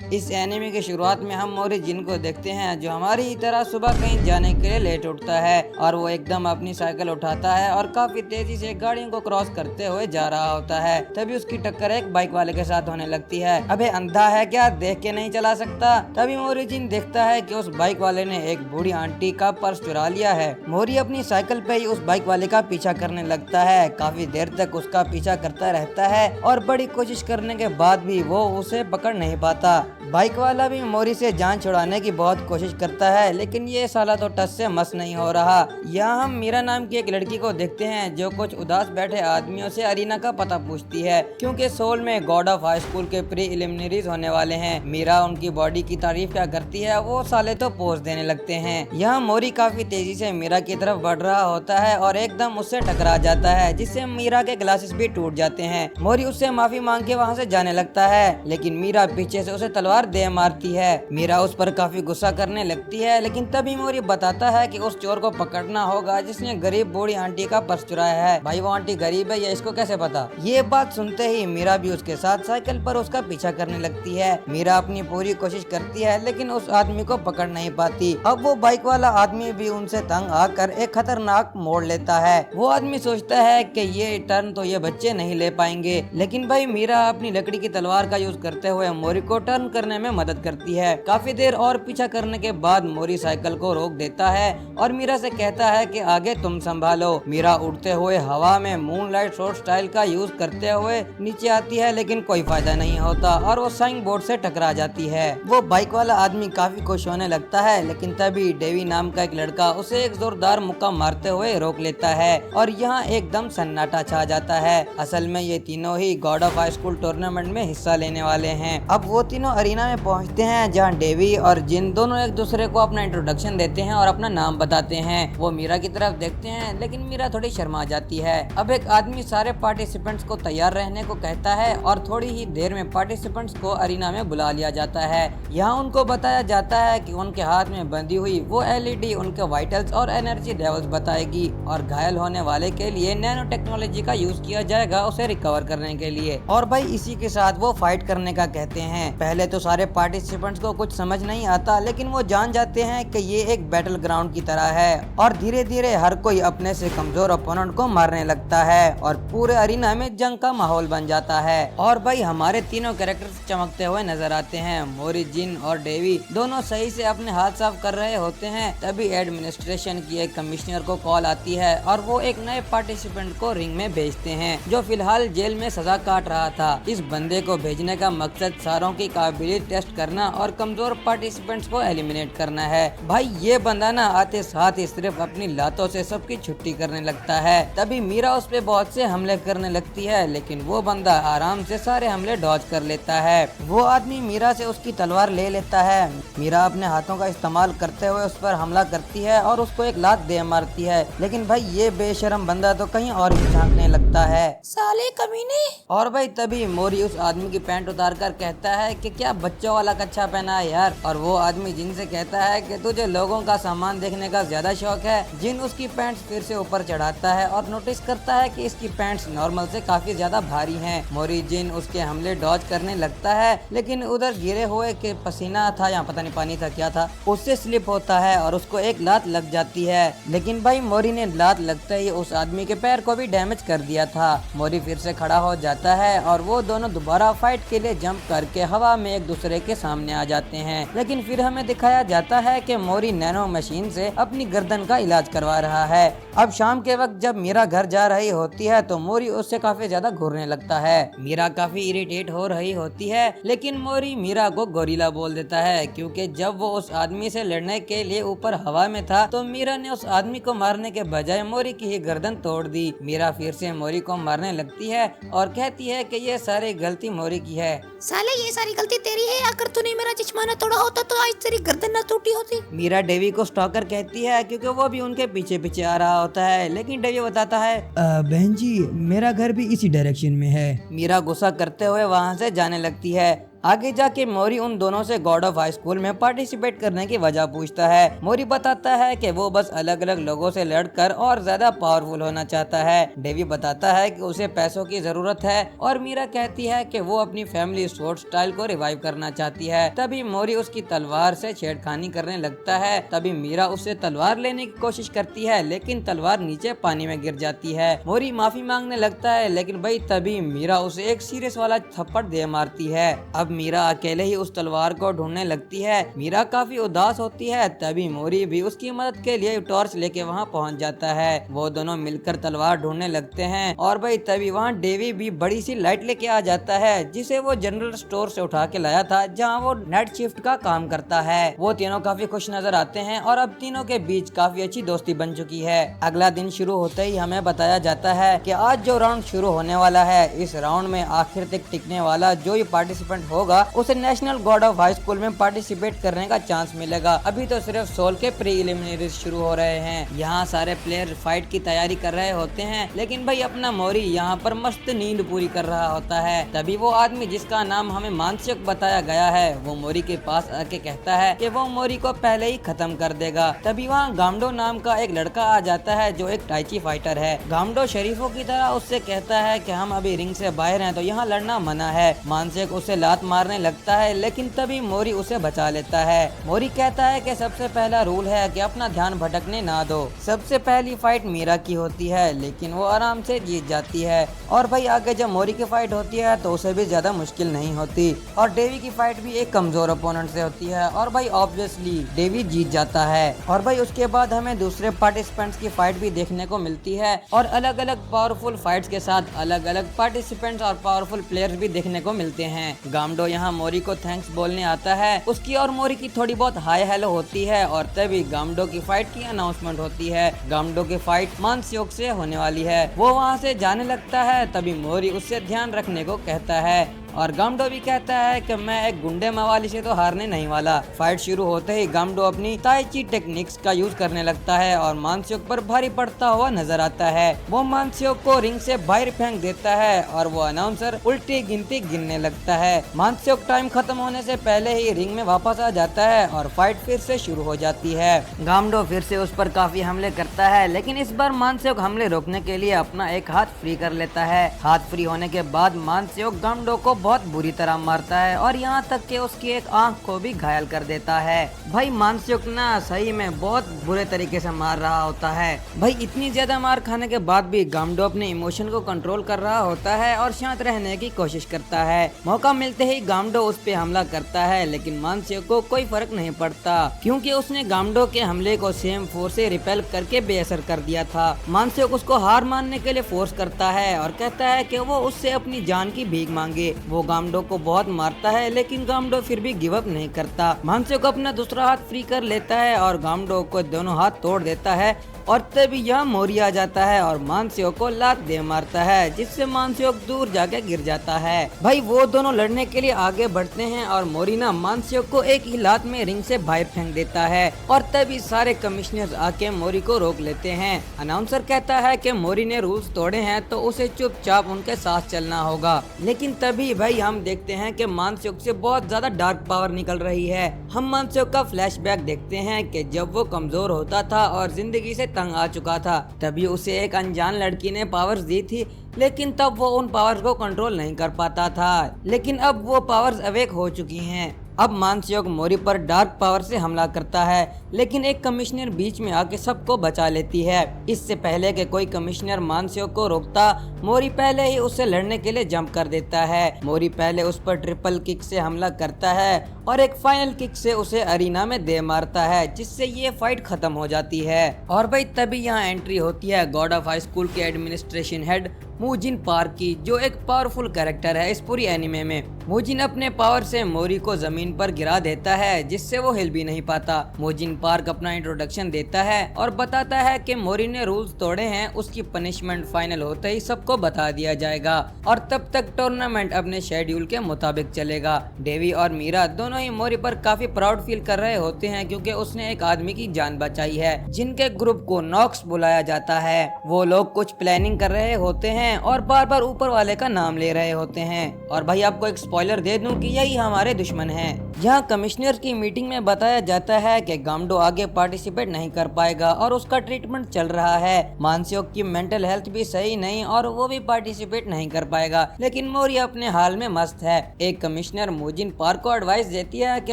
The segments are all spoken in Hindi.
इस एनिमे की शुरुआत में हम मोरी जिन को देखते हैं जो हमारी ही तरह सुबह कहीं जाने के लिए लेट उठता है और वो एकदम अपनी साइकिल उठाता है और काफी तेजी से गाड़ियों को क्रॉस करते हुए जा रहा होता है। तभी उसकी टक्कर एक बाइक वाले के साथ होने लगती है। अबे अंधा है क्या, देख के नहीं चला सकता। तभी मोरी जिन देखता है कि उस बाइक वाले ने एक बूढ़ी आंटी का पर्स चुरा लिया है। मोरी अपनी साइकिल पे ही उस बाइक वाले का पीछा करने लगता है। काफी देर तक उसका पीछा करता रहता है और बड़ी कोशिश करने के बाद भी वो उसे पकड़ नहीं पाता। बाइक वाला भी मोरी से जान छुड़ाने की बहुत कोशिश करता है, लेकिन ये साला तो टस से मस नहीं हो रहा। यहाँ हम मीरा नाम की एक लड़की को देखते हैं जो कुछ उदास बैठे आदमियों से अरीना का पता पूछती है, क्योंकि सोल में गॉड ऑफ हाई स्कूल के प्री इलिमिनरीज होने वाले हैं। मीरा उनकी बॉडी की तारीफ क्या करती है, वो साले तो पोज देने लगते हैं। यहाँ मोरी काफी तेजी से मीरा की तरफ बढ़ रहा होता है और एकदम उससे टकरा जाता है, जिससे मीरा के ग्लासेस भी टूट जाते हैं। मोरी उससे माफी मांग के वहाँ से जाने लगता है, लेकिन मीरा पीछे से उसे तलवार दे मारती है। मीरा उस पर काफी गुस्सा करने लगती है, लेकिन तभी मोरी बताता है कि उस चोर को पकड़ना होगा जिसने गरीब बूढ़ी आंटी का पर्स चुराया है। भाई वो आंटी गरीब है, ये इसको कैसे पता। ये बात सुनते ही मीरा भी उसके साथ साइकिल पर उसका पीछा करने लगती है। मीरा अपनी पूरी कोशिश करती है, लेकिन उस आदमी को पकड़ नहीं पाती। अब वो बाइक वाला आदमी भी उनसे तंग आकर एक खतरनाक मोड़ लेता है। वो आदमी सोचता है कि ये टर्न तो ये बच्चे नहीं ले पाएंगे, लेकिन भाई मीरा अपनी लकड़ी की तलवार का यूज करते हुए मोरी को टर्न करने में मदद करती है। काफी देर और पीछा करने के बाद मोरी साइकिल को रोक देता है और मीरा से कहता है कि आगे तुम संभालो। मीरा उड़ते हुए हवा में मूनलाइट शॉट स्टाइल का यूज करते हुए नीचे आती है, लेकिन कोई फायदा नहीं होता और वो साइन बोर्ड से टकरा जाती है। वो बाइक वाला आदमी काफी खुश होने लगता है, लेकिन तभी डेवी नाम का एक लड़का उसे एक जोरदार मुक्का मारते हुए रोक लेता है और यहाँ एकदम सन्नाटा छा जाता है। असल में ये तीनों ही god of high school tournament में हिस्सा लेने वाले हैं। अब वो तीनों अरीना में पहुंचते हैं, जहां डेवी और जिन दोनों एक दूसरे को अपना इंट्रोडक्शन देते हैं और अपना नाम बताते हैं। वो मीरा की तरफ देखते हैं, लेकिन मीरा थोड़ी शर्मा जाती है। अब एक आदमी सारे पार्टिसिपेंट्स को तैयार रहने को कहता है और थोड़ी ही देर में पार्टिसिपेंट्स को अरीना में बुला लिया जाता है। यहाँ उनको बताया जाता है कि उनके हाथ में बंधी हुई वो एलईडी उनके वाइटल्स और एनर्जी लेवल्स बताएगी और घायल होने वाले के लिए नैनो टेक्नोलॉजी का यूज किया जाएगा उसे रिकवर करने के लिए। और भाई इसी के साथ वो फाइट करने का कहते हैं। पहले तो सारे पार्टिसिपेंट्स को कुछ समझ नहीं आता, लेकिन वो जान जाते हैं कि ये एक बैटल ग्राउंड की तरह है और धीरे धीरे हर कोई अपने से कमजोर ओपोनेंट को मारने लगता है और पूरे अरीना में जंग का माहौल बन जाता है। और भाई हमारे तीनों कैरेक्टर्स चमकते हुए नजर आते हैं। मोरी, जिन और डेवी दोनों सही से अपने हाथ साफ कर रहे होते हैं। तभी एडमिनिस्ट्रेशन की एक कमिश्नर को कॉल आती है और वो एक नए पार्टिसिपेंट को रिंग में भेजते हैं, जो फिलहाल जेल में सजा काट रहा था। इस बंदे को भेजने का मकसद सारों की काबिलियत टेस्ट करना और कमजोर पार्टिसिपेंट्स को एलिमिनेट करना है। भाई ये बंदा ना आते साथ ही सिर्फ अपनी लातों से सबकी छुट्टी करने लगता है। तभी मीरा उस पे बहुत से हमले करने लगती है, लेकिन वो बंदा आराम से सारे हमले डॉज कर लेता है। वो आदमी मीरा से उसकी तलवार ले लेता है। मीरा अपने हाथों का इस्तेमाल करते हुए उस पर हमला करती है और उसको एक लात दे मारती है, लेकिन भाई ये बेशरम बंदा तो कहीं और भी झांकने लगता है। साले कमीने। और भाई तभी मोरी उस आदमी की पैंट उतार कर कहता है कि क्या बच्चों वाला कच्छा पहना है यार। और वो आदमी जिन से कहता है कि तुझे लोगों का सामान देखने का ज्यादा शौक है। जिन उसकी पैंट्स फिर से ऊपर चढ़ाता है और नोटिस करता है कि इसकी पैंट्स नॉर्मल से काफी ज्यादा भारी हैं। मोरी जिन उसके हमले डॉज करने लगता है, लेकिन उधर गिरे हुए के पसीना था या पता नहीं पानी था क्या था, उससे स्लिप होता है और उसको एक लात लग जाती है। लेकिन भाई मोरी ने लात लगते ही उस आदमी के पैर को भी डैमेज कर दिया था। मोरी फिर से खड़ा हो जाता है और वो दोनों दोबारा फाइट के लिए जंप करके हवा में एक दूसरे के सामने आ जाते हैं। लेकिन फिर हमें दिखाया जाता है कि मोरी नैनो मशीन से अपनी गर्दन का इलाज करवा रहा है। अब शाम के वक्त जब मीरा घर जा रही होती है तो मोरी उससे काफी ज्यादा घूरने लगता है। मीरा काफी इरिटेट हो रही होती है, लेकिन मोरी मीरा को गोरिल्ला बोल देता है, क्योंकि जब वो उस आदमी से लड़ने के लिए ऊपर हवा में था तो मीरा ने उस आदमी को मारने के बजाय मोरी की ही गर्दन तोड़ दी। मीरा फिर से मोरी को मारने लगती है और कहती है कि ये सारी गलती मोरी की है। साले ये सारी गलती तेरी है, अगर तूने मेरा चश्मा तोड़ा होता तो आज तेरी गर्दन न टूटी होती। मीरा डेवी को स्टॉकर कहती है, क्योंकि वो भी उनके पीछे पीछे आ रहा होता है, लेकिन डेवी बताता है बहन जी मेरा घर भी इसी डायरेक्शन में है। मीरा गुस्सा करते हुए वहाँ से जाने लगती है। आगे जाके मोरी उन दोनों से गॉड ऑफ हाई स्कूल में पार्टिसिपेट करने की वजह पूछता है। मोरी बताता है कि वो बस अलग अलग लोगों से लड़कर और ज्यादा पावरफुल होना चाहता है। डेवी बताता है कि उसे पैसों की जरूरत है और मीरा कहती है कि वो अपनी फैमिली स्पोर्ट्स स्टाइल को रिवाइव करना चाहती है। तभी मोरी उसकी तलवार से छेड़खानी करने लगता है। तभी मीरा उससे तलवार लेने की कोशिश करती है, लेकिन तलवार नीचे पानी में गिर जाती है। मोरी माफी मांगने लगता है, लेकिन भाई तभी मीरा उसे एक सीरियस वाला थप्पड़ दे मारती है। अब मीरा अकेले ही उस तलवार को ढूंढने लगती है। मीरा काफी उदास होती है। तभी मोरी भी उसकी मदद के लिए टॉर्च लेके वहाँ पहुँच जाता है। वो दोनों मिलकर तलवार ढूंढने लगते हैं और भाई तभी वहाँ डेवी भी बड़ी सी लाइट लेके आ जाता है, जिसे वो जनरल स्टोर से उठा के लाया था, जहाँ वो नाइट शिफ्ट का काम करता है। वो तीनों काफी खुश नजर आते हैं और अब तीनों के बीच काफी अच्छी दोस्ती बन चुकी है। अगला दिन शुरू होते ही हमें बताया जाता है कि आज जो राउंड शुरू होने वाला है, इस राउंड में आखिर तक टिकने वाला जो भी पार्टिसिपेंट होगा उसे national God of high school में पार्टिसिपेट करने का चांस मिलेगा। अभी तो सिर्फ सोल के प्रीलिमिनरीज शुरू हो रहे हैं। यहाँ सारे प्लेयर फाइट की तैयारी कर रहे होते हैं, लेकिन भाई अपना मोरी यहाँ पर मस्त नींद पूरी कर रहा होता है। तभी वो आदमी जिसका नाम हमें मानसिक बताया गया है, वो मोरी के पास आके कहता है कि वो मोरी को पहले ही खत्म कर देगा। तभी वहाँ गामडो नाम का एक लड़का आ जाता है जो एक टाइची फाइटर है। गामडो शरीफों की तरह उससे कहता है कि हम अभी रिंग से बाहर हैं, तो यहाँ लड़ना मना है। मानसिक उसे लात मारने लगता है, लेकिन तभी मोरी उसे बचा लेता है। मोरी कहता है कि सबसे पहला रूल है कि अपना ध्यान भटकने ना दो। सबसे पहली फाइट मीरा की होती है, लेकिन वो आराम से जीत जाती है। और भाई आगे जब मोरी की फाइट होती है तो उसे भी ज्यादा मुश्किल नहीं होती और डेवी की फाइट भी एक कमजोर ओपोनेंट से होती है और भाई ऑब्वियसली डेवी जीत जाता है। और भाई उसके बाद हमें दूसरे पार्टिसिपेंट्स की फाइट भी देखने को मिलती है और अलग अलग पावरफुल फाइट्स के साथ अलग अलग पार्टिसिपेंट्स और पावरफुल प्लेयर्स भी देखने को मिलते हैं। गामडो यहाँ मोरी को थैंक्स बोलने आता है। उसकी और मोरी की थोड़ी बहुत हाय हेलो होती है और तभी गामडो की फाइट की अनाउंसमेंट होती है। गामडो की फाइट मानसिक से होने वाली है। वो वहाँ से जाने लगता है। तभी मोरी उससे ध्यान रखने को कहता है और गामडो भी कहता है कि मैं एक गुंडे मवाली से तो हारने नहीं वाला। फाइट शुरू होते ही गामडो अपनी ताइची टेक्निक्स का यूज करने लगता है और मानसिक पर भारी पड़ता हुआ नजर आता है। वो मानसिक को रिंग से बाहर फेंक देता है और वो अनाउंसर उल्टी गिनती गिनने लगता है। मानसिक टाइम खत्म होने से पहले ही रिंग में वापस आ जाता है और फाइट फिर से शुरू हो जाती है। गामडो फिर से उस पर काफी हमले करता है, लेकिन इस बार मानसिक हमले रोकने के लिए अपना एक हाथ फ्री कर लेता है। हाथ फ्री होने के बाद मानसिक गामडो को बहुत बुरी तरह मारता है और यहाँ तक कि उसकी एक आंख को भी घायल कर देता है। भाई मानसिक ना सही में बहुत बुरे तरीके से मार रहा होता है। भाई इतनी ज्यादा मार खाने के बाद भी गामडो अपने इमोशन को कंट्रोल कर रहा होता है और शांत रहने की कोशिश करता है। मौका मिलते ही गामडो उस पे हमला करता है, लेकिन मानसिक को कोई फर्क नहीं पड़ता क्योंकि उसने गामडो के हमले को सेम फोर्स से रिपेल करके बेअसर कर दिया था। मानसिक उसको हार मानने के लिए फोर्स करता है और कहता है कि वो उससे अपनी जान की भीख मांगे। वो गामडो को बहुत मारता है, लेकिन गामडो फिर भी गिव अप नहीं करता। मानसिक अपना दूसरा हाथ फ्री कर लेता है और गामडो को दोनों हाथ तोड़ देता है और तभी यहाँ मोरी आ जाता है और मानसिक को लात दे मारता है, जिससे मानसिक दूर जाके गिर जाता है। भाई वो दोनों लड़ने के लिए आगे बढ़ते हैं और मोरी ना मानसिक को एक ही लात में रिंग से बाहर फेंक देता है और तभी सारे कमिश्नर्स आके मोरी को रोक लेते हैं। अनाउंसर कहता है कि मोरी ने रूल्स तोड़े हैं तो उसे चुपचाप उनके साथ चलना होगा, लेकिन तभी भाई हम देखते हैं कि मानसिक से बहुत ज्यादा डार्क पावर निकल रही है। हम मानसिक का फ्लैशबैक देखते हैं कि जब वो कमजोर होता था और जिंदगी से तंग आ चुका था, तभी उसे एक अनजान लड़की ने पावर्स दी थी, लेकिन तब वो उन पावर्स को कंट्रोल नहीं कर पाता था। लेकिन अब वो पावर्स अवेक हो चुकी हैं। अब मानसिक मोरी पर डार्क पावर से हमला करता है, लेकिन एक कमिश्नर बीच में आके सबको बचा लेती है। इससे पहले कि कोई कमिश्नर मानसिक को रोकता, मोरी पहले ही उससे लड़ने के लिए जंप कर देता है। मोरी पहले उस पर ट्रिपल किक से हमला करता है और एक फाइनल किक से उसे अरीना में दे मारता है, जिससे ये फाइट खत्म हो जाती है। और भाई तभी यहाँ एंट्री होती है गॉड ऑफ हाई स्कूल के एडमिनिस्ट्रेशन हेड मूजिन पार्क की, जो एक पावरफुल कैरेक्टर है इस पूरी एनिमे में। मूजिन अपने पावर से मोरी को जमीन पर गिरा देता है, जिससे वो हिल भी नहीं पाता। मूजिन पार्क अपना इंट्रोडक्शन देता है और बताता है कि मोरी ने रूल्स तोड़े हैं, उसकी पनिशमेंट फाइनल होते ही सबको बता दिया जाएगा और तब तक टूर्नामेंट अपने शेड्यूल के मुताबिक चलेगा। डेवी और मीरा दोनों ही मोरी पर काफी प्राउड फील कर रहे होते हैं, क्योंकि उसने एक आदमी की जान बचाई है, जिनके ग्रुप को नॉक्स बुलाया जाता है। वो लोग कुछ प्लानिंग कर रहे होते हैं और बार बार ऊपर वाले का नाम ले रहे होते हैं। और भाई आपको एक स्पॉइलर दे दूं कि यही हमारे दुश्मन हैं। यहाँ कमिश्नर की मीटिंग में बताया जाता है कि गामडो आगे पार्टिसिपेट नहीं कर पाएगा और उसका ट्रीटमेंट चल रहा है। मानसियोक की मेंटल हेल्थ भी सही नहीं और वो भी पार्टिसिपेट नहीं कर पाएगा, लेकिन मोरी अपने हाल में मस्त है। एक कमिश्नर मोजिन पार्क को एडवाइस देती है कि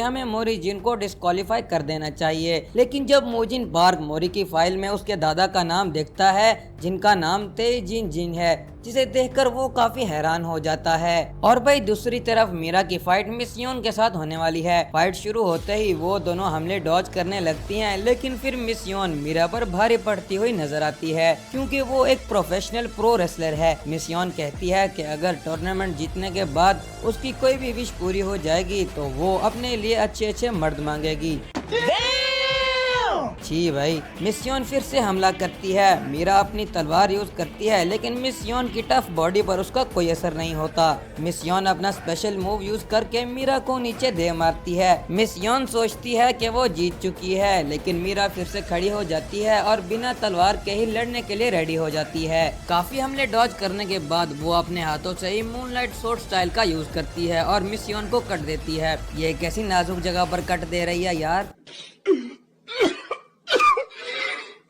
हमें मोरी जिन को डिस्क्वालीफाई कर देना चाहिए, लेकिन जब मोजिन पार्क मोरी की फाइल में उसके दादा का नाम देखता है जिनका नाम तेजिन जिन है, जिसे देखकर वो काफी हैरान हो जाता है। और भाई दूसरी तरफ मीरा की फाइट मिस योन के साथ होने वाली है। फाइट शुरू होते ही वो दोनों हमले डॉज करने लगती हैं, लेकिन फिर मिस योन मीरा पर भारी पड़ती हुई नजर आती है क्योंकि वो एक प्रोफेशनल प्रो रेसलर है। मिस योन कहती है कि अगर टूर्नामेंट जीतने के बाद उसकी कोई भी विश पूरी हो जाएगी तो वो अपने लिए अच्छे अच्छे मर्द मांगेगी। छी भाई, मिस योन फिर से हमला करती है। मीरा अपनी तलवार यूज करती है, लेकिन मिस योन की टफ बॉडी पर उसका कोई असर नहीं होता। मिस योन अपना स्पेशल मूव यूज करके मीरा को नीचे दे मारती है। मिस योन सोचती है कि वो जीत चुकी है, लेकिन मीरा फिर से खड़ी हो जाती है और बिना तलवार के ही लड़ने के लिए रेडी हो जाती है। काफी हमले डॉज करने के बाद वो अपने हाथों से ही मूनलाइट शॉट स्टाइल का यूज करती है और मिस योन को कट देती है। ये कैसी नाजुक जगह पर कट दे रही है यार।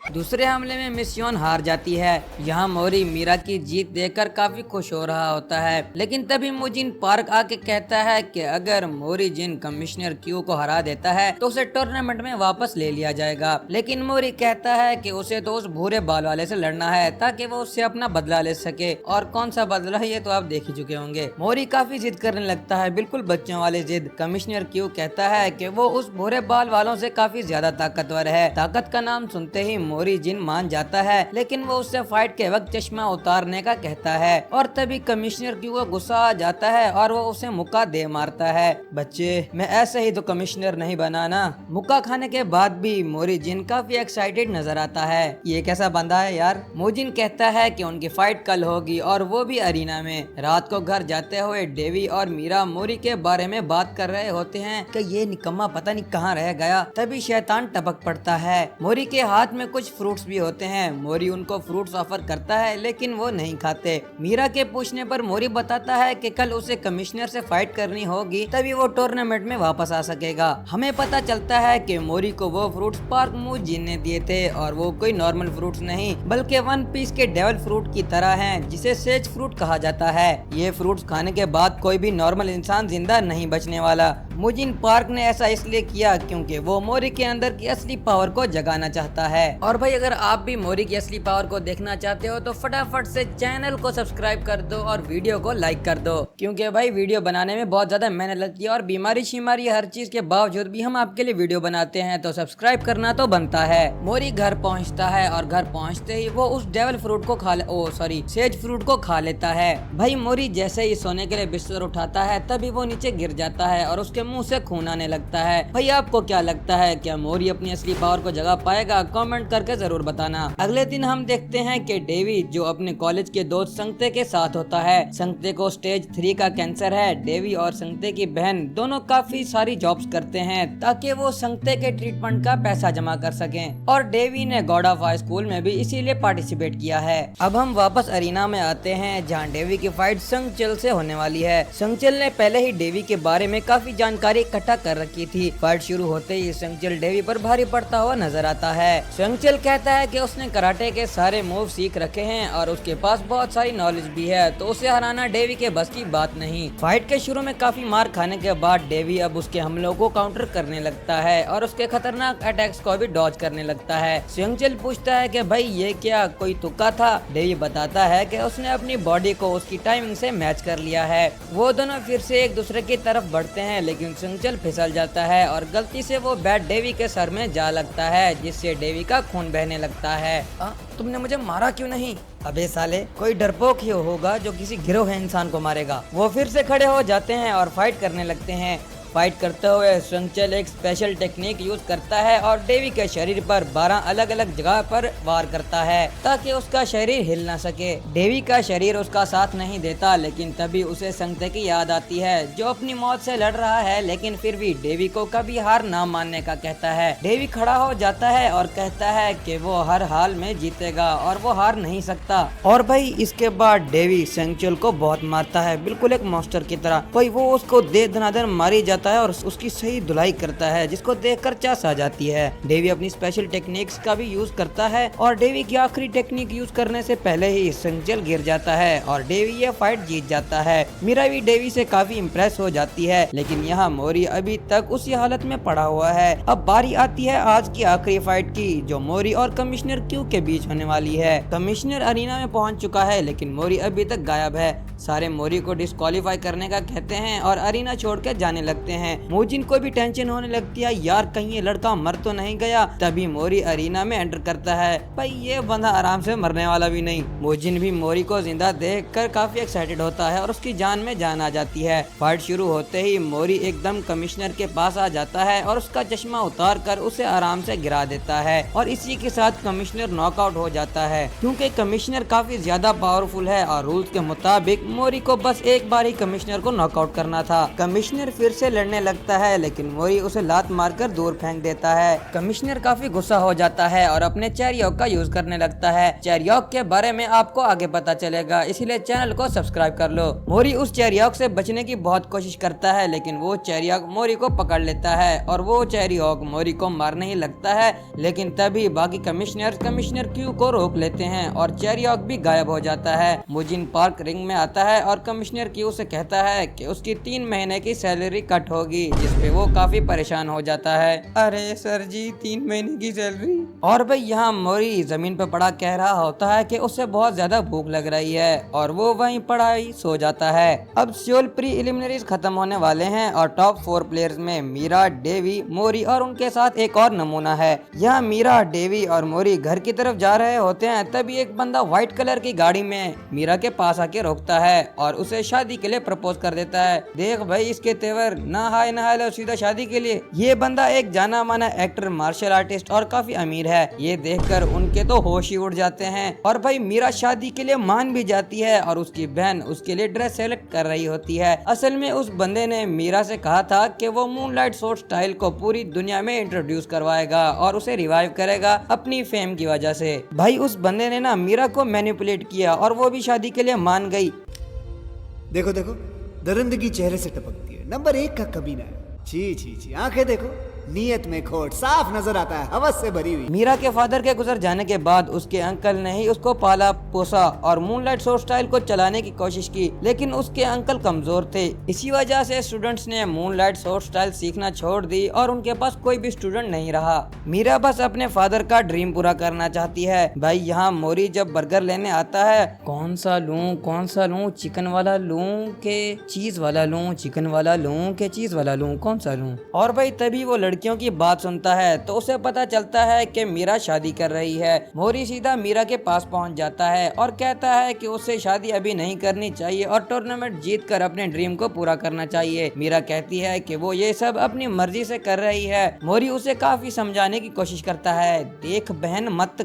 दूसरे हमले में मिस योन हार जाती है। यहाँ मोरी मीरा की जीत देखकर काफी खुश हो रहा होता है, लेकिन तभी मोजिन पार्क आके कहता है कि अगर मोरी जिन कमिश्नर क्यू को हरा देता है तो उसे टूर्नामेंट में वापस ले लिया जाएगा। लेकिन मोरी कहता है कि उसे तो उस भूरे बाल वाले से लड़ना है ताकि वो उससे अपना बदला ले सके, और कौन सा बदला है ये तो आप देख ही चुके होंगे। मोरी काफी जिद करने लगता है, बिल्कुल बच्चों वाली जिद। कमिश्नर क्यू कहता है कि वो उस भूरे बाल वालों से काफी ज्यादा ताकतवर है। ताकत का नाम सुनते ही मोरी जिन मान जाता है, लेकिन वो उससे फाइट के वक्त चश्मा उतारने का कहता है, और तभी कमिश्नर की वो गुस्सा आ जाता है और वो उसे मुक्का दे मारता है। बच्चे, मैं ऐसे ही तो कमिश्नर नहीं बना ना। मुक्का खाने के बाद भी मोरी जिन काफी एक्साइटेड नजर आता है। ये कैसा बंदा है यार। मोजिन कहता है कि उनकी फाइट कल होगी और वो भी अरीना में। रात को घर जाते हुए डेवी और मीरा मोरी के बारे में बात कर रहे होते हैं कि ये निकम्मा पता नहीं कहाँ रह गया। तभी शैतान टपक पड़ता है। मोरी के हाथ में कुछ फ्रूट्स भी होते हैं। मोरी उनको फ्रूट्स ऑफर करता है, लेकिन वो नहीं खाते। मीरा के पूछने पर मोरी बताता है कि कल उसे कमिश्नर से फाइट करनी होगी, तभी वो टूर्नामेंट में वापस आ सकेगा। हमें पता चलता है कि मोरी को वो फ्रूट्स पार्क मूव जिन ने दिए थे, और वो कोई नॉर्मल फ्रूट्स नहीं बल्कि वन पीस के डेविल फ्रूट की तरह हैं, जिसे सेज फ्रूट कहा जाता है। ये फ्रूट्स खाने के बाद कोई भी नॉर्मल इंसान जिंदा नहीं बचने वाला। मोजिन पार्क ने ऐसा इसलिए किया क्योंकि वो मोरी के अंदर की असली पावर को जगाना चाहता है। और भाई अगर आप भी मोरी की असली पावर को देखना चाहते हो तो फटाफट से चैनल को सब्सक्राइब कर दो और वीडियो को लाइक कर दो, क्योंकि भाई वीडियो बनाने में बहुत ज्यादा मेहनत लगती है और बीमारी शिमारी हर चीज के बावजूद भी हम आपके लिए वीडियो बनाते हैं, तो सब्सक्राइब करना तो बनता है। मोरी घर पहुंचता है और घर पहुंचते ही वो उस डेविल फ्रूट को सेज फ्रूट को खा लेता है। भाई मोरी जैसे ही सोने के लिए बिस्तर उठाता है तभी वो नीचे गिर जाता है और उसके मुंह से खून आने लगता है। भाई आपको क्या लगता है, क्या मोरी अपनी असली पावर को जगा पाएगा? कमेंट करके जरूर बताना। अगले दिन हम देखते हैं कि डेवी जो अपने कॉलेज के दोस्त संगते के साथ होता है। संगते को स्टेज 3 का कैंसर है। डेवी और संगते की बहन दोनों काफी सारी जॉब्स करते हैं ताकि वो संगते के ट्रीटमेंट का पैसा जमा कर सकें, और डेवी ने गॉड ऑफ हाई स्कूल में भी इसीलिए पार्टिसिपेट किया है। अब हम वापस अरीना में आते हैं जहाँ डेवी की फाइट संगचल से होने वाली है। संगचल ने पहले ही डेवी के बारे में काफी जानकारी इकट्ठा कर रखी थी। फाइट शुरू होते ही संगचल डेवी पर भारी पड़ता हुआ नजर आता है। संगचल कहता है कि उसने कराटे के सारे मूव सीख रखे हैं और उसके पास बहुत सारी नॉलेज भी है, तो उसे हराना डेवी के बस की बात नहीं। फाइट के शुरू में काफी मार खाने के बाद डेवी अब उसके हमलों को काउंटर करने लगता है और उसके खतरनाक अटैक्स को भी डॉज करने लगता है। संगचल पूछता है कि भाई ये क्या कोई तुक्का था? डेवी बताता है कि उसने अपनी बॉडी को उसकी टाइमिंग से मैच कर लिया है। वो दोनों फिर से एक दूसरे की तरफ बढ़ते हैं, लेकिन संगचल फिसल जाता है और गलती से वो बैट डेवी के सर में जा लगता है, जिससे डेवी का खून बहने लगता है। तुमने मुझे मारा क्यों नहीं? अबे साले, कोई डरपोक ही होगा जो किसी गिरोह इंसान को मारेगा। वो फिर से खड़े हो जाते हैं और फाइट करने लगते हैं। फाइट करते हुए संचल एक स्पेशल टेक्निक यूज करता है और डेवी के शरीर पर 12 अलग अलग जगह पर वार करता है ताकि उसका शरीर हिल न सके। डेवी का शरीर उसका साथ नहीं देता, लेकिन तभी उसे संगते की याद आती है जो अपनी मौत से लड़ रहा है, लेकिन फिर भी डेवी को कभी हार ना मानने का कहता है। डेवी खड़ा हो जाता है और कहता है कि वो हर हाल में जीतेगा और वो हार नहीं सकता। और भाई इसके बाद डेवी सेंचुअल को बहुत मारता है, बिल्कुल एक मॉन्स्टर की तरह। भाई वो उसको दे धनाधन मारी जाता है और उसकी सही धुलाई करता है, जिसको देखकर चास आ जाती है। डेवी अपनी स्पेशल टेक्निक्स का भी यूज करता है और डेवी की आखिरी टेक्निक यूज करने से पहले ही सेंचुअल गिर जाता है और डेवी ये फाइट जीत जाता है। मीरा भी डेवी से काफी इम्प्रेस हो जाती है, लेकिन यहाँ मोरी अभी तक उसी हालत में पड़ा हुआ है। अब बारी आती है आज की आखिरी फाइट की, जो मोरी और कमिश्नर क्यू के बीच होने वाली है। कमिश्नर अरीना में पहुंच चुका है, लेकिन मोरी अभी तक गायब है। सारे मोरी को डिस्क्वालीफाई करने का कहते हैं और अरीना छोड़ के जाने लगते हैं। मोजिन को भी टेंशन होने लगती है, यार कहीं ये लड़का मर तो नहीं गया। तभी मोरी अरीना में एंटर करता है। भाई ये बंदा आराम से मरने वाला भी नहीं। मोजिन भी मोरी को जिंदा देखकर काफी एक्साइटेड होता है और उसकी जान में जान आ जाती है। फाइट शुरू होते ही मोरी एकदम कमिश्नर के पास आ जाता है और उसका चश्मा उतार कर उसे आराम से गिरा देता है और इसी के साथ कमिश्नर नॉकआउट हो जाता है, क्योंकि कमिश्नर काफी ज्यादा पावरफुल है और रूल्स के मुताबिक मोरी को बस एक बार ही कमिश्नर को नॉकआउट करना था। कमिश्नर फिर से लड़ने लगता है, लेकिन मोरी उसे लात मारकर दूर फेंक देता है। कमिश्नर काफी गुस्सा हो जाता है और अपने चेरियोक का यूज करने लगता है। चेरियोक के बारे में आपको आगे पता चलेगा, इसलिए चैनल को सब्सक्राइब कर लो। मोरी उस चेरियोक से बचने की बहुत कोशिश करता है, लेकिन वो चेरियोक मोरी को पकड़ लेता है और वो चेरियोक मोरी को मारने ही लगता है, लेकिन तभी बाकी कमिश्नर क्यू को रोक लेते हैं और चेरियोक भी गायब हो जाता है। मोजिन पार्क रिंग में आता है और कमिश्नर क्यू से कहता है कि उसकी 3 महीने की सैलरी कट होगी, जिसपे वो काफी परेशान हो जाता है। अरे सर जी 3 महीने की सैलरी। और भाई यहाँ मोरी जमीन पे पड़ा कह रहा होता है कि उसे बहुत ज्यादा भूख लग रही है और वो वहीं पड़ा ही सो जाता है। अब सियोल प्री इलिमिनरीज खत्म होने वाले हैं और टॉप 4 प्लेयर्स में मीरा, डेवी, मोरी और उनके साथ एक और नमूना है। यहाँ मीरा, डेवी और मोरी घर की तरफ जा रहे होते हैं, तभी एक बंदा व्हाइट कलर की गाड़ी में मीरा के पास आके रोकता है और उसे शादी के लिए प्रपोज कर देता है। देख भाई इसके तेवर, ना हाय ना हाय लो, सीधा शादी के लिए। ये बंदा एक जाना माना एक्टर, मार्शल आर्टिस्ट और काफी अमीर है। ये देखकर उनके तो होश ही उड़ जाते हैं और भाई मीरा शादी के लिए मान भी जाती है और उसकी बहन उसके लिए ड्रेस सेलेक्ट कर रही होती है। असल में उस बंदे ने मीरा से कहा था कि वो मूनलाइट शॉर्ट स्टाइल को पूरी दुनिया में इंट्रोड्यूस करवाएगा और उसे रिवाइव करेगा अपनी फेम की वजह से। भाई उस बंदे ने ना मीरा को मैनिपुलेट किया और वो भी शादी के लिए मान गई। देखो देखो दरिंदगी चेहरे से टपकती है, नंबर 1 का कमीना है। छी छी छी, आंखें देखो, नीयत में खोट साफ नजर आता है, हवस से भरी हुई। मीरा के फादर के गुजर जाने के बाद उसके अंकल ने ही उसको पाला पोसा और मूनलाइट शॉर्ट स्टाइल को चलाने की कोशिश की, लेकिन उसके अंकल कमजोर थे। इसी वजह से स्टूडेंट्स ने मूनलाइट शॉर्ट स्टाइल सीखना छोड़ दी और उनके पास कोई भी स्टूडेंट नहीं रहा। मीरा बस अपने फादर का ड्रीम पूरा करना चाहती है। भाई यहाँ मोरी जब बर्गर लेने आता है, कौन सा लूं, चिकन वाला लूं के चीज वाला लूं, चिकन वाला लूं के चीज वाला लूं, कौन सा लूं। और भाई तभी वो लड़कियों की बात सुनता है तो उसे पता चलता है कि मीरा शादी कर रही है। मोरी सीधा मीरा के पास पहुंच जाता है और कहता है कि उसे शादी अभी नहीं करनी चाहिए और टूर्नामेंट जीतकर अपने ड्रीम को पूरा करना चाहिए। मीरा कहती है कि वो ये सब अपनी मर्जी से कर रही है। मोरी उसे काफी समझाने की कोशिश करता है, देख बहन मत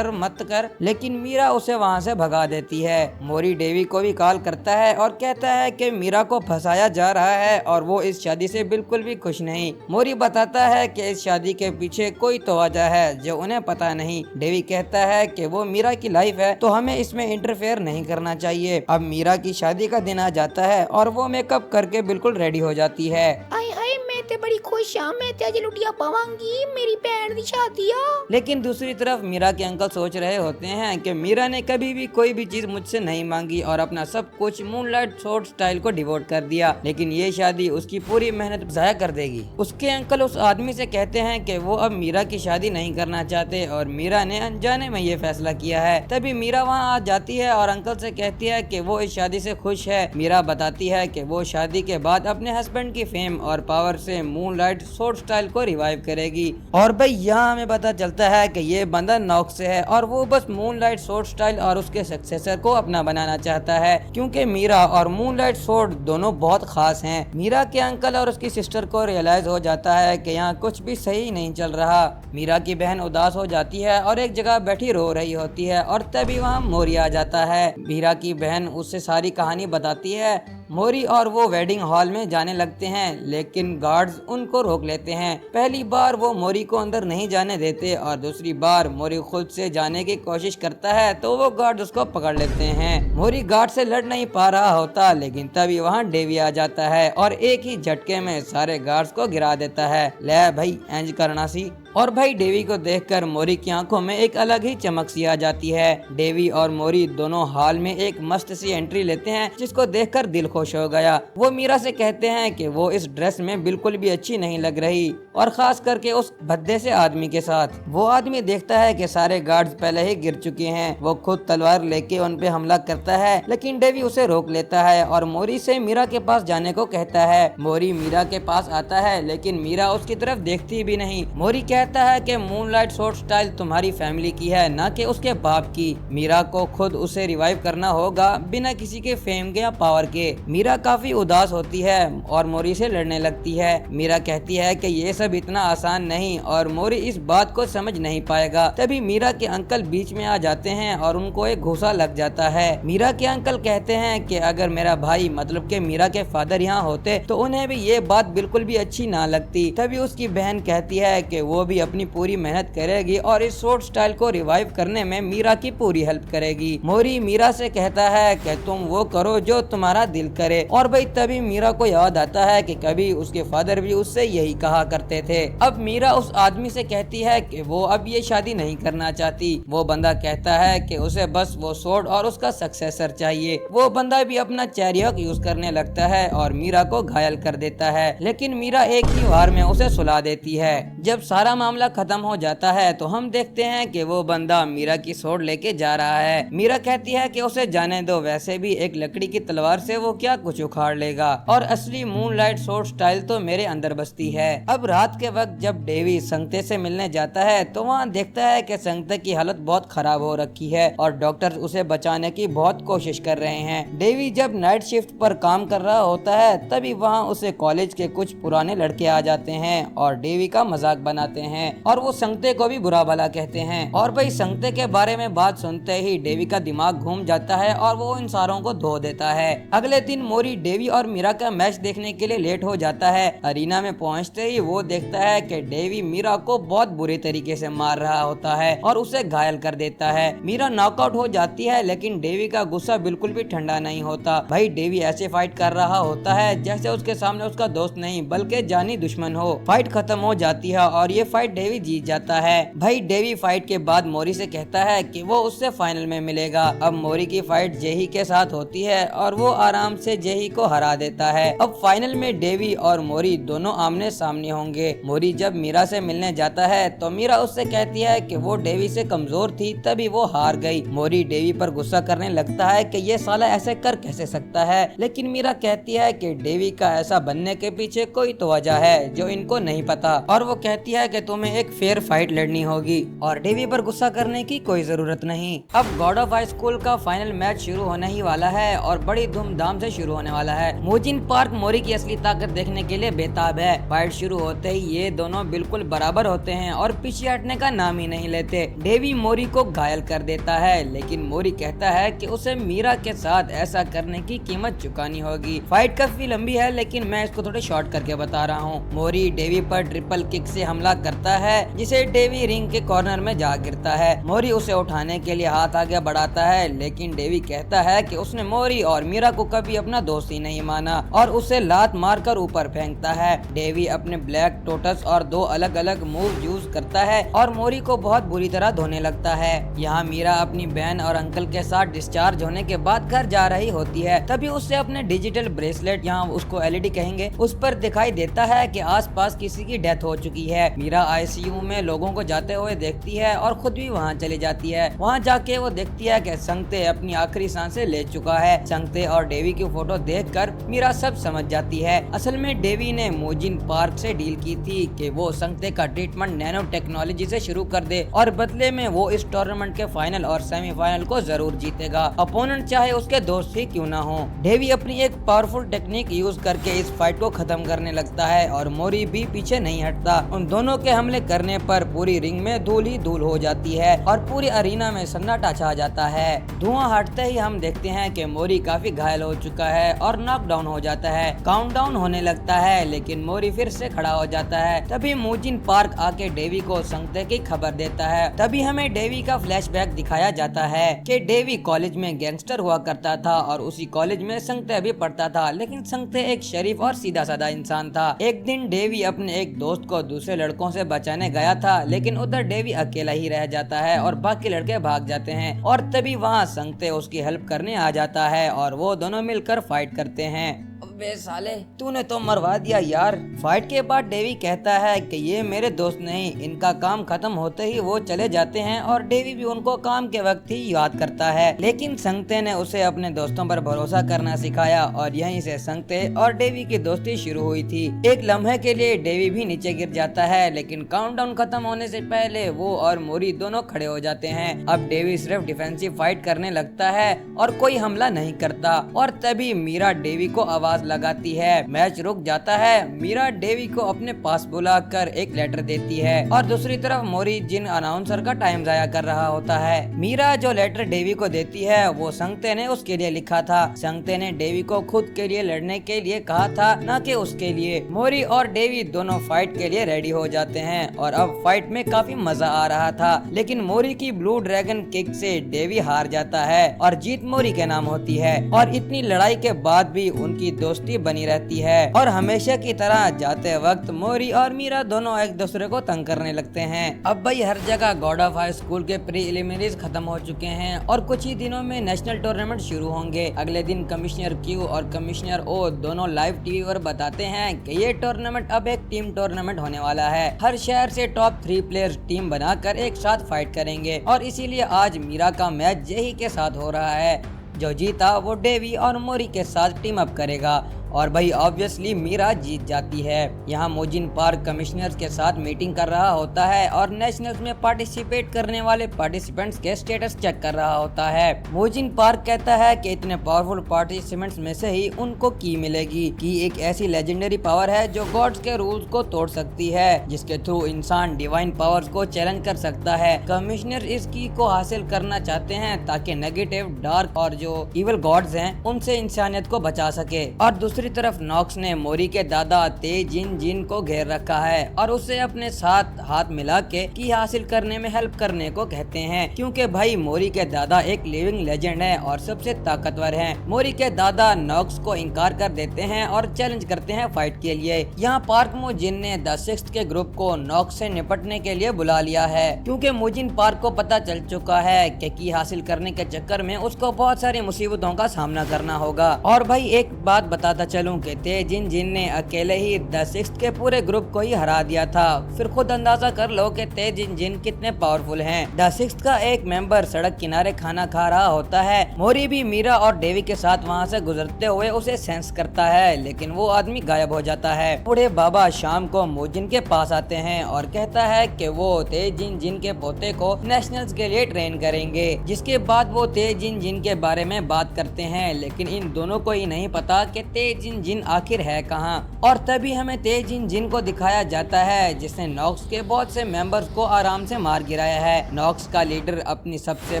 कर, लेकिन मीरा उसे वहाँ से भगा देती है। मोरी डेवी को भी कॉल करता है और कहता है कि मीरा को फंसाया जा रहा है और वो इस शादी से बिल्कुल भी खुश नहीं। मोरी बताता है कि इस शादी के पीछे कोई तो वजह है जो उन्हें पता नहीं। डेवी कहता है कि वो मीरा की लाइफ है तो हमें इसमें इंटरफेयर नहीं करना चाहिए। अब मीरा की शादी का दिन आ जाता है और वो मेकअप करके बिल्कुल रेडी हो जाती है। आय हाय मैं ते बड़ी खुश हाँ, मैं ते अज लुटिया पावांगी, मेरी भैन दी शादी आ। लेकिन दूसरी तरफ मीरा के अंकल सोच रहे होते हैं कि मीरा ने कभी भी कोई भी चीज मुझसे नहीं मांगी और अपना सब कुछ मूनलाइट शॉर्ट स्टाइल को डिवोट कर दिया, लेकिन ये शादी उसकी पूरी मेहनत जाया कर देगी। उसके अंकल उस आदमी से कहते हैं कि वो अब मीरा की शादी नहीं करना चाहते और मीरा ने अनजाने में ये फैसला किया है। तभी मीरा वहाँ आ जाती है और अंकल से कहती है कि वो इस शादी से खुश है। मीरा बताती है कि वो शादी के बाद अपने हस्बैंड की फेम और पावर से मूनलाइट स्वॉर्ड स्टाइल को रिवाइव करेगी। और भाई यहाँ हमें पता चलता है कि ये बंदा नॉक से है और वो बस मूनलाइट स्वॉर्ड स्टाइल और उसके सक्सेसर को अपना बनाना चाहता है, क्योंकि मीरा और मूनलाइट स्वॉर्ड दोनों बहुत खास हैं। मीरा के अंकल और उसकी सिस्टर को रियलाइज हो जाता है कि यहाँ कुछ भी सही नहीं चल रहा। मीरा की बहन उदास हो जाती है और एक जगह बैठी रो रही होती है और तभी वहाँ मोरी आ जाता है। मीरा की बहन उससे सारी कहानी बताती है। मोरी और वो वेडिंग हॉल में जाने लगते हैं, लेकिन गार्ड्स उनको रोक लेते हैं। पहली बार वो मोरी को अंदर नहीं जाने देते और दूसरी बार मोरी खुद से जाने की कोशिश करता है तो वो गार्ड उसको पकड़ लेते हैं। मोरी गार्ड से लड़ नहीं पा रहा होता, लेकिन तभी वहाँ डेवी आ जाता है और एक ही झटके में सारे गार्ड्स को गिरा देता है। ले भाई एंज करना सी। और भाई डेवी को देखकर मोरी की आंखों में एक अलग ही चमक सी आ जाती है। डेवी और मोरी दोनों हॉल में एक मस्त सी एंट्री लेते हैं, जिसको देखकर दिल खुश हो गया। वो मीरा से कहते हैं कि वो इस ड्रेस में बिल्कुल भी अच्छी नहीं लग रही, और खास करके उस भद्दे से आदमी के साथ। वो आदमी देखता है कि सारे गार्ड्स पहले ही गिर चुके हैं। वो खुद तलवार लेके उन पे हमला करता है, लेकिन डेवी उसे रोक लेता है और मोरी से मीरा के पास जाने को कहता है। मोरी मीरा के पास आता है, लेकिन मीरा उसकी तरफ देखती भी नहीं। मोरी कहता है कि मूनलाइट स्वॉर्ड स्टाइल तुम्हारी फैमिली की है, ना कि उसके बाप की। मीरा को खुद उसे रिवाइव करना होगा बिना किसी के फेम के या पावर के। मीरा काफी उदास होती है और मोरी से लड़ने लगती है। मीरा कहती है कि ये सब इतना आसान नहीं और मोरी इस बात को समझ नहीं पाएगा। तभी मीरा के अंकल बीच में आ जाते हैं और उनको एक घूसा लग जाता है। मीरा के अंकल कहते हैं कि अगर मेरा भाई मतलब के मीरा के फादर यहाँ होते तो उन्हें भी ये बात बिल्कुल भी अच्छी ना लगती। तभी उसकी बहन कहती है कि वो भी अपनी पूरी मेहनत करेगी और इस स्वॉर्ड स्टाइल को रिवाइव करने में मीरा की पूरी हेल्प करेगी। मोरी मीरा से कहता है कि तुम वो करो जो तुम्हारा दिल करे। और भाई तभी मीरा को याद आता है कि कभी उसके फादर भी उससे यही कहा करते थे। अब मीरा उस आदमी से कहती है कि वो अब ये शादी नहीं करना चाहती। वो बंदा कहता है कि उसे बस वो स्वॉर्ड और उसका सक्सेसर चाहिए। वो बंदा भी अपना चैरियट यूज करने लगता है और मीरा को घायल कर देता है, लेकिन मीरा एक ही वार में उसे सुला देती है। जब सारा मामला खत्म हो जाता है तो हम देखते हैं कि वो बंदा मीरा की स्वॉर्ड लेके जा रहा है। मीरा कहती है कि उसे जाने दो, वैसे भी एक लकड़ी की तलवार से वो क्या कुछ उखाड़ लेगा, और असली मूनलाइट स्वॉर्ड स्टाइल तो मेरे अंदर बसती है। अब रात के वक्त जब डेवी संगते से मिलने जाता है तो वहाँ देखता है कि संगते की हालत बहुत खराब हो रखी है और डॉक्टर उसे बचाने की बहुत कोशिश कर रहे हैं। डेवी जब नाइट शिफ्ट पर काम कर रहा होता है तभी वहाँ उसे कॉलेज के कुछ पुराने लड़के आ जाते हैं और डेवी का मजाक बनाते हैं और वो संगते को भी बुरा भला कहते हैं। और भाई संगते के बारे में बात सुनते ही डेवी का दिमाग घूम जाता है और वो इन सारों को धो देता है। अगले दिन मोरी डेवी और मीरा का मैच देखने के लिए लेट हो जाता है। अरीना में पहुंचते ही वो देखता है कि डेवी मीरा को बहुत बुरी तरीके से मार रहा होता है और उसे घायल कर देता है। मीरा नॉकआउट हो जाती है, लेकिन डेवी का गुस्सा बिल्कुल भी ठंडा नहीं होता। भाई डेवी ऐसे फाइट कर रहा होता है जैसे उसके सामने उसका दोस्त नहीं बल्कि जानी दुश्मन हो। फाइट खत्म हो जाती है और ये फाइट डेवी जीत जाता है। भाई डेवी फाइट के बाद मोरी से कहता है कि वो उससे फाइनल में मिलेगा। अब मोरी की फाइट जेही के साथ होती है और वो आराम से जेही को हरा देता है। अब फाइनल में डेवी और मोरी दोनों आमने सामने होंगे। मोरी जब मीरा से मिलने जाता है तो मीरा उससे कहती है कि वो डेवी से कमजोर थी तभी वो हार गई। मोरी डेवी पर गुस्सा करने लगता है कि ये साला ऐसे कर कैसे सकता है, लेकिन मीरा कहती है कि डेवी का ऐसा बनने के पीछे कोई तो वजह है जो इनको नहीं पता, और वो कहती है कि तुम्हें एक फेयर फाइट लड़नी होगी और डेवी पर गुस्सा करने की कोई जरूरत नहीं। अब गॉड ऑफ हाई स्कूल का फाइनल मैच शुरू होने ही वाला है और बड़ी धूमधाम से शुरू होने वाला है। मोजिन पार्क मोरी की असली ताकत देखने के लिए बेताब है। फाइट शुरू होते ही ये दोनों बिल्कुल बराबर होते हैं और पीछे हटने का नाम ही नहीं लेते। डेवी मोरी को घायल कर देता है, लेकिन मोरी कहता है कि उसे मीरा के साथ ऐसा करने की कीमत चुकानी होगी। फाइट काफी लंबी है, लेकिन मैं इसको थोड़े शॉर्ट करके बता रहा हूँ। मोरी डेवी पर ट्रिपल किक से हमला करता है, जिसे डेवी रिंग के कॉर्नर में जा गिरता है। मोरी उसे उठाने के लिए हाथ आगे बढ़ाता है, लेकिन डेवी कहता है कि उसने मोरी और मीरा को कभी अपना दोस्त ही नहीं माना और उसे लात मारकर ऊपर फेंकता है। डेवी अपने ब्लैक टोटस और दो अलग अलग मूव यूज करता है और मोरी को बहुत बुरी तरह धोने लगता है। यहाँ मीरा अपनी बहन और अंकल के साथ डिस्चार्ज होने के बाद घर जा रही होती है, तभी उससे अपने डिजिटल ब्रेसलेट, यहाँ उसको एलईडी कहेंगे, उस पर दिखाई देता है कि आसपास किसी की डेथ हो चुकी है। मीरा आईसीयू में लोगों को जाते हुए देखती है और खुद भी वहाँ चली जाती है। वहाँ जाके वो देखती है कि संगते अपनी आखिरी सांसें ले चुका है। संगते और डेवी की फोटो देखकर मीरा सब समझ जाती है। असल में डेवी ने मोजिन पार्क से डील की थी कि वो संगते का ट्रीटमेंट नैनो टेक्नोलॉजी से शुरू कर दे और बदले में वो इस टूर्नामेंट के फाइनल और सेमीफाइनल को जरूर जीतेगा, अपोनेंट चाहे उसके दोस्त ही क्यों ना हो। डेवी अपनी एक पावरफुल टेक्निक यूज करके इस फाइट को खत्म करने लगता है और मोरी भी पीछे नहीं हटता। उन दोनों के हमले करने पर पूरी रिंग में धूल ही धूल हो जाती है और पूरी अरीना में सन्नाटा छा जाता है। धुआं हटते ही हम देखते हैं कि मोरी काफी घायल हो चुका है और नॉकडाउन हो जाता है। काउंटडाउन होने लगता है लेकिन मोरी फिर से खड़ा हो जाता है। तभी मोजिन पार्क आके डेवी को संगते की खबर देता है। तभी हमें डेवी का फ्लैशबैक दिखाया जाता है कि डेवी कॉलेज में गैंगस्टर हुआ करता था और उसी कॉलेज में संगते भी पढ़ता था, लेकिन संगते एक शरीफ और सीधा साधा इंसान था। एक दिन डेवी अपने एक दोस्त को दूसरे लड़कों से बचाने गया था, लेकिन उधर डेवी अकेला ही रह जाता है और बाकी लड़के भाग जाते हैं और तभी वहाँ संगते उसकी हेल्प करने आ जाता है और वो दोनों मिलकर फाइट करते हैं। अबे साले, तूने तो मरवा दिया यार। फाइट के बाद डेवी कहता है कि ये मेरे दोस्त नहीं, इनका काम खत्म होते ही वो चले जाते हैं और डेवी भी उनको काम के वक्त ही याद करता है। लेकिन संगते ने उसे अपने दोस्तों पर भरोसा करना सिखाया और यहीं से संगते और डेवी की दोस्ती शुरू हुई थी। एक लम्हे के लिए डेवी भी नीचे गिर जाता है, लेकिन काउंटडाउन खत्म होने से पहले वो और मोरी दोनों खड़े हो जाते हैं। अब डेवी सिर्फ डिफेंसिव फाइट करने लगता है और कोई हमला नहीं करता और तभी मीरा डेवी को आवाज लगाती है। मैच रुक जाता है। मीरा डेवी को अपने पास बुलाकर एक लेटर देती है और दूसरी तरफ मोरी जिन अनाउंसर का टाइम जाया कर रहा होता है। मीरा जो लेटर डेवी को देती है वो संगते ने उसके लिए लिखा था। संगते ने डेवी को खुद के लिए लड़ने के लिए कहा था, न कि उसके लिए। मोरी और डेवी दोनों फाइट के लिए रेडी हो जाते हैं और अब फाइट में काफी मजा आ रहा था, लेकिन मोरी की ब्लू ड्रैगन किक से डेवी हार जाता है और जीत मोरी के नाम होती है। और इतनी लड़ाई के बाद भी उनकी दोस्ती बनी रहती है और हमेशा की तरह जाते वक्त मोरी और मीरा दोनों एक दूसरे को तंग करने लगते हैं। अब भाई हर जगह गॉड ऑफ हाई स्कूल के प्रीलिमिनरीज खत्म हो चुके हैं और कुछ ही दिनों में नेशनल टूर्नामेंट शुरू होंगे। अगले दिन कमिश्नर क्यू और कमिश्नर ओ दोनों लाइव टीवी पर बताते हैं कि ये टूर्नामेंट अब एक टीम टूर्नामेंट होने वाला है। हर शहर से टॉप 3 प्लेयर्स टीम बनाकर एक साथ फाइट करेंगे और इसीलिए आज मीरा का मैच जेही के साथ हो रहा है। जो जीता वो डेवी और मोरी के साथ टीम अप करेगा और भाई ऑब्वियसली मीरा जीत जाती है। यहाँ मोजिन पार्क कमिश्नर्स के साथ मीटिंग कर रहा होता है और नेशनल्स में पार्टिसिपेट करने वाले पार्टिसिपेंट्स के स्टेटस चेक कर रहा होता है। मोजिन पार्क कहता है कि इतने पावरफुल पार्टिसिपेंट्स में से ही उनको की मिलेगी, कि एक ऐसी लेजेंडरी पावर है जो गॉड्स के रूल्स को तोड़ सकती है, जिसके थ्रू इंसान डिवाइन पावर्स को चैलेंज कर सकता है। कमिश्नर इस की को हासिल करना चाहते हैं ताकि नेगेटिव, डार्क और जो इविल गॉड्स हैं उनसे इंसानियत को बचा सके। और दूसरी तरफ नॉक्स ने मोरी के दादा ते जिन जिन को घेर रखा है और उसे अपने साथ हाथ मिला के की हासिल करने में हेल्प करने को कहते हैं, क्योंकि भाई मोरी के दादा एक लिविंग लेजेंड है और सबसे ताकतवर हैं। मोरी के दादा नॉक्स को इनकार कर देते हैं और चैलेंज करते हैं फाइट के लिए। यहाँ पार्क मोजिन ने द सिक्स्थ के ग्रुप को नॉक्स से निपटने के लिए बुला लिया है, क्योंकि मोजिन पार्क को पता चल चुका है कि की हासिल करने के चक्कर में उसको बहुत सारी मुसीबतों का सामना करना होगा। और भाई एक बात बताता चलूं कि ते जिन जिन ने अकेले ही द सिक्स्थ के पूरे ग्रुप को ही हरा दिया था। फिर खुद अंदाजा कर लो कि ते जिन जिन कितने पावरफुल हैं। द सिक्स्थ का एक मेंबर सड़क किनारे खाना खा रहा होता है। मोरी भी मीरा और डेवी के साथ वहां से गुजरते हुए उसे सेंस करता है, लेकिन वो आदमी गायब हो जाता है। बूढ़े बाबा शाम को मोजिन के पास आते हैं और कहता है कि वो ते जिन जिन के पोते को नेशनल्स के लिए ट्रेन करेंगे, जिसके बाद वो ते जिन जिन के बारे में बात करते हैं, लेकिन इन दोनों को ही नहीं पता कि ते जिन जिन आखिर है कहाँ। और तभी हमें ते जिन जिन को दिखाया जाता है, जिसने नॉक्स के बहुत से मेंबर्स को आराम से मार गिराया है। नॉक्स का लीडर अपनी सबसे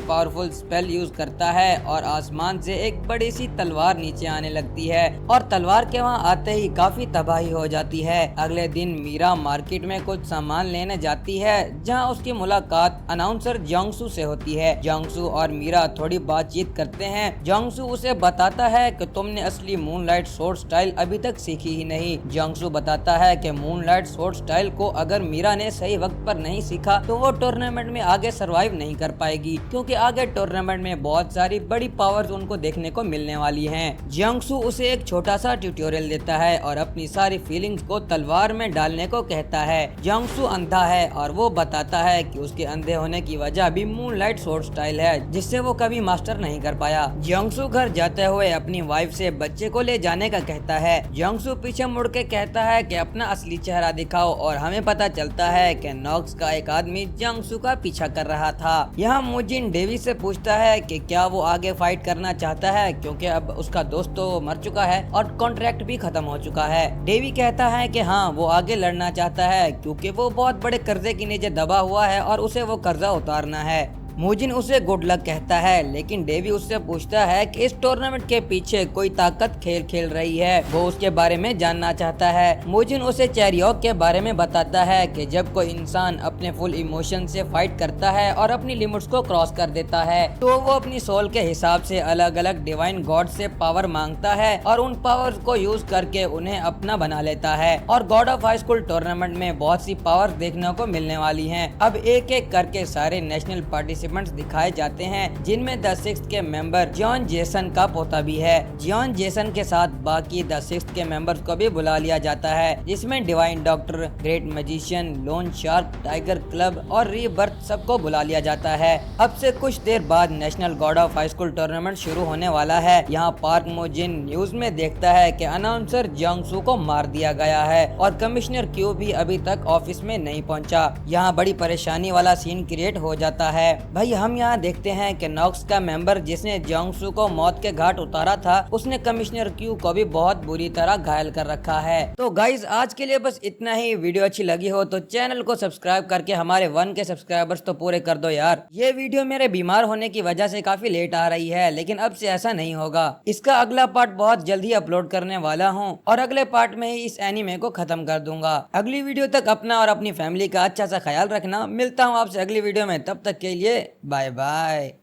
पावरफुल स्पेल यूज करता है और आसमान से एक बड़ी सी तलवार नीचे आने लगती है और तलवार के वहाँ आते ही काफी तबाही हो जाती है। अगले दिन मीरा मार्केट में कुछ सामान लेने जाती है, जहाँ उसकी मुलाकात अनाउंसर जोंगसू से होती है। जोंगसू और मीरा थोड़ी बातचीत करते हैं। जोंगसू उसे बताता है कि तुमने असली मूनलाइट स्वॉर्ड स्टाइल अभी तक सीखी ही नहीं। जियांगसू बताता है कि मूनलाइट स्वॉर्ड स्टाइल को अगर मीरा ने सही वक्त पर नहीं सीखा तो वो टूर्नामेंट में आगे सरवाइव नहीं कर पाएगी, क्योंकि आगे टूर्नामेंट में बहुत सारी बड़ी पावर्स उनको देखने को मिलने वाली हैं। जियांगसू उसे एक छोटा सा ट्यूटोरियल देता है और अपनी सारी फीलिंग्स को तलवार में डालने को कहता है। जियांगसू अंधा है और वो बताता है कि उसके अंधे होने की वजह भी मूनलाइट स्वॉर्ड स्टाइल है, जिससे वो कभी मास्टर नहीं कर पाया। जियांगसू घर जाते हुए अपनी वाइफ से बच्चे को ले जाने का कहता है। जियांगसू पीछे मुड़ के कहता है कि अपना असली चेहरा दिखाओ और हमें पता चलता है कि नॉक्स का एक आदमी जियांगसू का पीछा कर रहा था। यहाँ मुजिन डेवी से पूछता है कि क्या वो आगे फाइट करना चाहता है, क्योंकि अब उसका दोस्त तो मर चुका है और कॉन्ट्रैक्ट भी खत्म हो चुका है। डेवी कहता है कि हाँ, वो आगे लड़ना चाहता है क्योंकि वो बहुत बड़े कर्जे के नीचे दबा हुआ है और उसे वो कर्जा उतारना है। मुजिन उसे गुड लक कहता है, लेकिन डेवी उससे पूछता है कि इस टूर्नामेंट के पीछे कोई ताकत खेल खेल रही है, वो उसके बारे में जानना चाहता है। मुजिन उसे चेरियोक के बारे में बताता है कि जब कोई इंसान अपने फुल इमोशन से फाइट करता है और अपनी लिमिट्स को क्रॉस कर देता है तो वो अपनी सोल के हिसाब से अलग अलग डिवाइन गॉड से पावर मांगता है और उन पावर्स को यूज करके उन्हें अपना बना लेता है। और God of high school tournament में बहुत सी पावर देखने को मिलने वाली है। अब एक एक करके सारे नेशनल पार्टिसिपेंट्स दिखाए जाते हैं, जिनमें द सिक्स्थ के मेंबर जॉन जेसन का पोता भी है। जॉन जेसन के साथ बाकी द सिक्स्थ के मेंबर्स को भी बुला लिया जाता है, जिसमें divine doctor, great magician, loan shark, tiger club और रीबर्थ सबको बुला लिया जाता है। अब से कुछ देर बाद national God of high school tournament शुरू होने वाला है। यहाँ पार्क मोजिन न्यूज में देखता है कि अनाउंसर जियांगसू को मार दिया गया है और कमिश्नर क्यू भी अभी तक ऑफिस में नहीं पहुंचा। यहाँ बड़ी परेशानी वाला सीन क्रिएट हो जाता है। भाई हम यहाँ देखते हैं कि नॉक्स का मेंबर जिसने जियांगसू को मौत के घाट उतारा था, उसने कमिश्नर क्यू को भी बहुत बुरी तरह घायल कर रखा है। तो गाइज आज के लिए बस इतना ही। वीडियो अच्छी लगी हो तो चैनल को सब्सक्राइब करके हमारे 1 के सब्सक्राइबर्स तो पूरे कर दो यार। ये वीडियो मेरे बीमार होने की वजह से काफी लेट आ रही है, लेकिन अब से ऐसा नहीं होगा। इसका अगला पार्ट बहुत जल्दी अपलोड करने वाला हूँ और अगले पार्ट में ही इस एनीमे को खत्म कर दूंगा। अगली वीडियो तक अपना और अपनी फैमिली का अच्छा सा ख्याल रखना। मिलता हूँ आपसे अगली वीडियो में, तब तक के लिए बाय बाय।